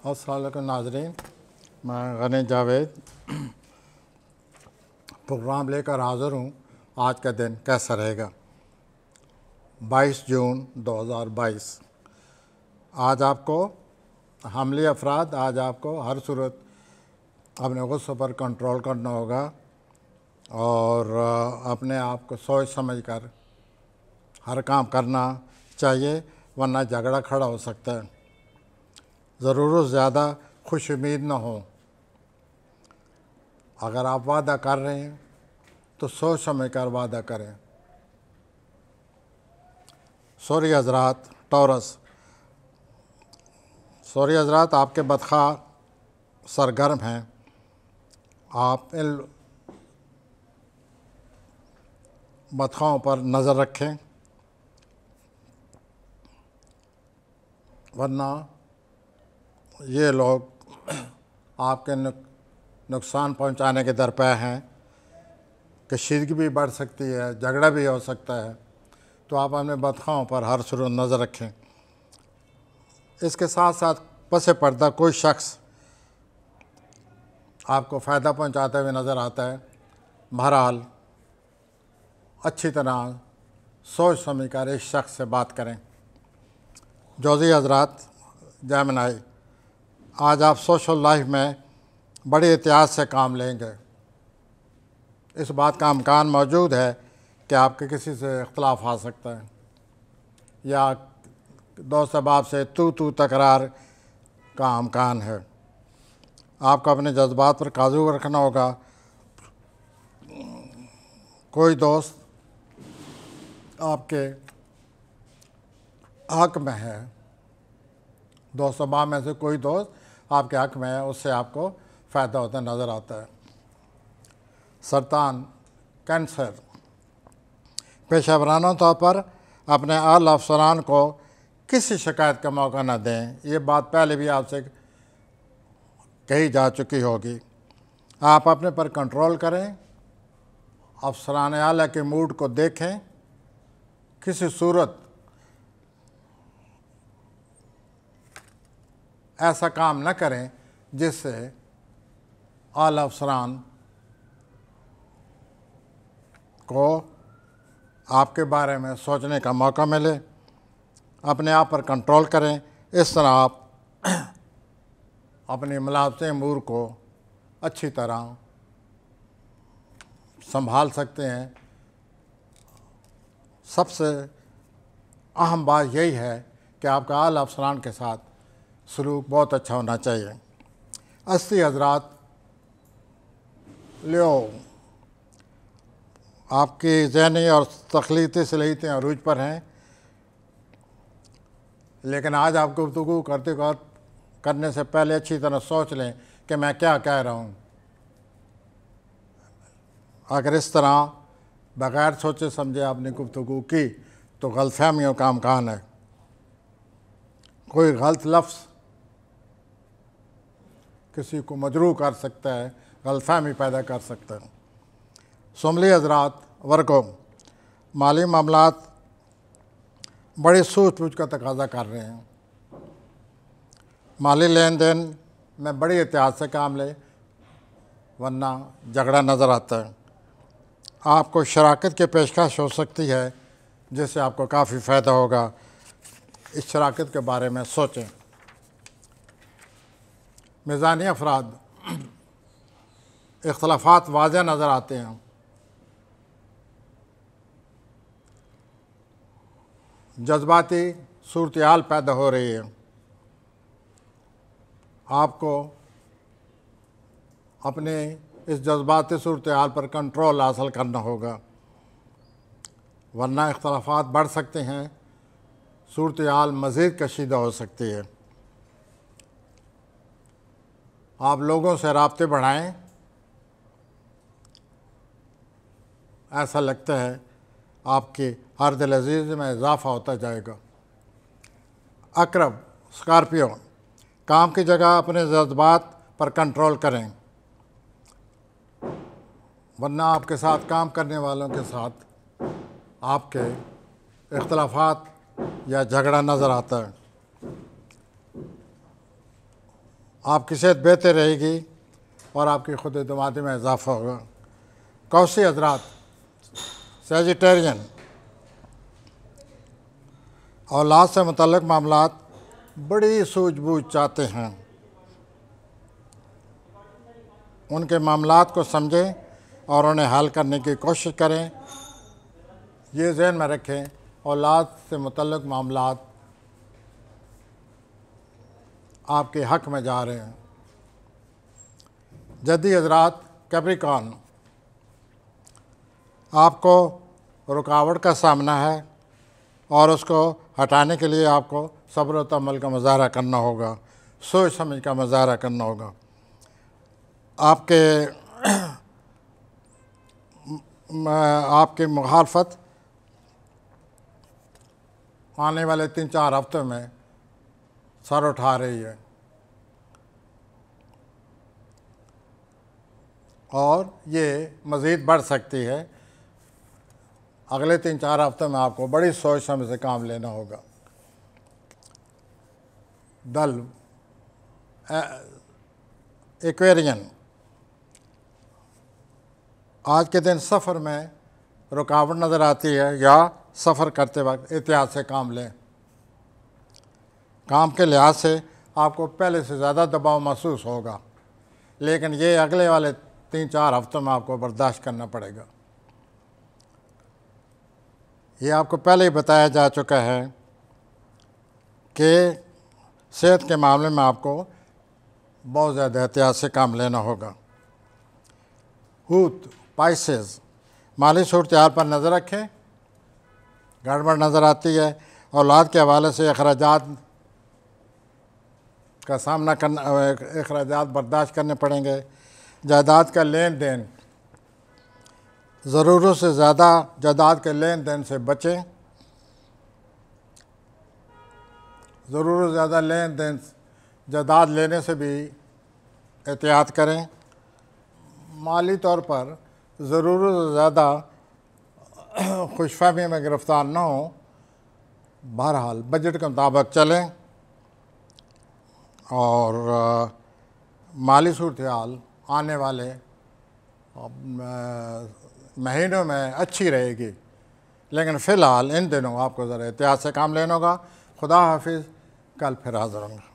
السلام علیکم ناظرین، میں غنی جاوید پروگرام لے کر حاضر ہوں۔ آج کا دن کیسا رہے گا؟ 22 جون 2022۔ آج آپ کو حملی افراد، آج آپ کو ہر صورت اپنے غصے پر کنٹرول کرنا ہوگا اور اپنے آپ کو سوچ سمجھ کر ہر کام کرنا چاہیے، ورنہ جھگڑا کھڑا ہو سکتا ہے۔ ضرورت زیادہ خوش امید نہ ہو۔ اگر آپ وعدہ کر رہے ہیں تو سوچ سمجھ کر وعدہ کریں۔ سوری حضرات ٹورس، سوری حضرات آپ کے بدخواہ سرگرم ہیں۔ آپ ان بدخواہوں پر نظر رکھیں، ورنہ یہ لوگ آپ کے نقصان پہنچانے کے درپے ہیں۔ کشیدگی بھی بڑھ سکتی ہے، جھگڑا بھی ہو سکتا ہے، تو آپ اپنے بدخواہوں پر ہر صورت نظر رکھیں۔ اس کے ساتھ ساتھ پس پردہ کوئی شخص آپ کو فائدہ پہنچاتے ہوئے نظر آتا ہے۔ بہرحال اچھی طرح سوچ سمجھ کر اس شخص سے بات کریں۔ جوزی حضرات جیمنائی، آج آپ سوشل لائف میں بڑی احتیاط سے کام لیں گے۔ اس بات کا امکان موجود ہے کہ آپ کے کسی سے اختلاف آ سکتا ہے، یا دوست احباب سے تو تکرار کا امکان ہے۔ آپ کو اپنے جذبات پر قابو رکھنا ہوگا۔ کوئی دوست آپ کے حق میں ہے، دوست احباب میں سے کوئی دوست آپ کے حق میں ہے، اس سے آپ کو فائدہ ہوتا نظر آتا ہے۔ سرطان کینسر، پیشہ ورانہ طور پر اپنے اعلیٰ افسران کو کسی شکایت کا موقع نہ دیں۔ یہ بات پہلے بھی آپ سے کہی جا چکی ہوگی۔ آپ اپنے پر کنٹرول کریں، افسران اعلیٰ کے موڈ کو دیکھیں، کسی صورت ایسا کام نہ کریں جس سے اعلیٰ افسران کو آپ کے بارے میں سوچنے کا موقع ملے۔ اپنے آپ پر کنٹرول کریں، اس طرح آپ اپنی ملازمت امور کو اچھی طرح سنبھال سکتے ہیں۔ سب سے اہم بات یہی ہے کہ آپ کا اعلیٰ افسران کے ساتھ سلوک بہت اچھا ہونا چاہیے۔ استی حضرات لیو، آپ کی ذہنی اور تخلیقی صلاحیتیں عروج پر ہیں، لیکن آج آپ گفتگو کرنے سے پہلے اچھی طرح سوچ لیں کہ میں کیا کہہ رہا ہوں۔ اگر اس طرح بغیر سوچے سمجھے آپ نے گفتگو کی تو غلط فہمیوں کا امکان ہے۔ کوئی غلط لفظ کسی کو مجروح کر سکتا ہے، غلط فہمی پیدا کر سکتا ہے۔ سملی حضرات ورگو، مالی معاملات بڑی سوچ بوجھ کا تقاضا کر رہے ہیں۔ مالی لین دین میں بڑی احتیاط سے کام لیں، ورنہ جھگڑا نظر آتا ہے۔ آپ کو شراکت کی پیشکش ہو سکتی ہے جس سے آپ کو کافی فائدہ ہوگا۔ اس شراکت کے بارے میں سوچیں۔ میزانی افراد، اختلافات واضح نظر آتے ہیں۔ جذباتی صورتحال پیدا ہو رہی ہے۔ آپ کو اپنے اس جذباتی صورتحال پر کنٹرول حاصل کرنا ہوگا، ورنہ اختلافات بڑھ سکتے ہیں، صورتحال مزید کشیدہ ہو سکتی ہے۔ آپ لوگوں سے رابطے بڑھائیں، ایسا لگتا ہے آپ کی ہر دل عزیز میں اضافہ ہوتا جائے گا۔ عقرب اسکارپیو، کام کی جگہ اپنے جذبات پر کنٹرول کریں، ورنہ آپ کے ساتھ کام کرنے والوں کے ساتھ آپ کے اختلافات یا جھگڑا نظر آتا ہے۔ آپ کی صحت بہتر رہے گی اور آپ کی خود اعتمادی میں اضافہ ہوگا۔ کوسی حضرات، سیجیٹیرین، اولاد سے متعلق معاملات بڑی سوجھ بوجھ چاہتے ہیں۔ ان کے معاملات کو سمجھیں اور انہیں حل کرنے کی کوشش کریں۔ یہ ذہن میں رکھیں، اولاد سے متعلق معاملات آپ کے حق میں جا رہے ہیں۔ جدی حضرات، کیپریکارن، آپ کو رکاوٹ کا سامنا ہے اور اس کو ہٹانے کے لیے آپ کو صبر و تحمل کا مظاہرہ کرنا ہوگا، سوچ سمجھ کا مظاہرہ کرنا ہوگا۔ آپ کی مخالفت آنے والے 3-4 ہفتوں میں سر اٹھا رہی ہے، اور یہ مزید بڑھ سکتی ہے۔ اگلے 3-4 ہفتوں میں آپ کو بڑی سوچ سمجھ سے کام لینا ہوگا۔ ایکویرین، آج کے دن سفر میں رکاوٹ نظر آتی ہے یا سفر کرتے وقت احتیاط سے کام لیں۔ کام کے لحاظ سے آپ کو پہلے سے زیادہ دباؤ محسوس ہوگا، لیکن یہ اگلے والے 3-4 ہفتوں میں آپ کو برداشت کرنا پڑے گا۔ یہ آپ کو پہلے ہی بتایا جا چکا ہے کہ صحت کے معاملے میں آپ کو بہت زیادہ احتیاط سے کام لینا ہوگا۔ ہوت، پائسز، مالی صورتحال پر نظر رکھیں۔ گڑبڑ نظر آتی ہے، اولاد کے حوالے سے اخراجات کا سامنا کرنا، اخراجات برداشت کرنے پڑیں گے۔ جائیداد کا لین دین، ضرورت سے زیادہ جائیداد کے لین دین سے بچیں۔ ضرورت سے زیادہ لین دین جائیداد لینے سے بھی احتیاط کریں۔ مالی طور پر ضرورت سے زیادہ خوش فہمی میں گرفتار نہ ہوں۔ بہرحال بجٹ کے مطابق چلیں اور مالی صورتحال آنے والے مہینوں میں اچھی رہے گی، لیکن فی الحال ان دنوں آپ کو ذرا احتیاط سے کام لینا ہوگا۔ خدا حافظ، کل پھر حاضر ہوں گا۔